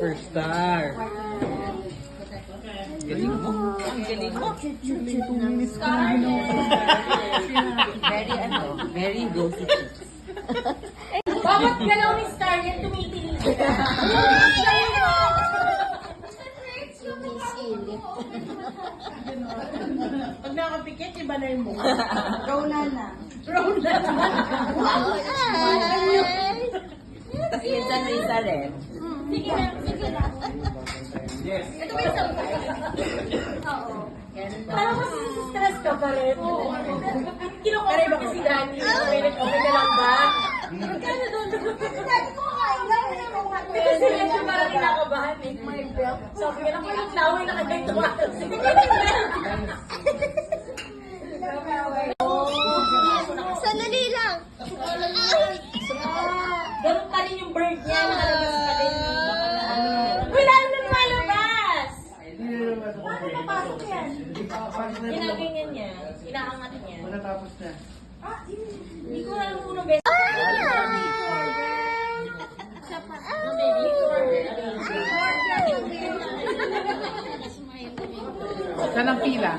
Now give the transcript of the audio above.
Superstar. Galing mo. Ang galing mo. Very glossy cheeks. Bawat galaw ni Star yan, tumitingin siya. Pag nakapikit, iba na yung mukha. Ronan na. Kasi yun sa Risa rin. Sige na, sige na. Ito ba yung sabi? Oo. Parang mas stress ka pa rin. Kinukuha ba kasi Dani? Okay ka lang ba? Magkano doon? Dani ko kailan. Kasi siya parang kinakabahan eh. Sabi nga lang, parang laway na kagay tumakas. Sandali lang. Ganun pa rin yung bird niya. Nakalabas pa rin. Wala na lumalabas! Paano papasok yan? Ginaganyan niya. Inaangat niya. Natapos na. Hindi ko alam kung unang beses. Saan ang pila?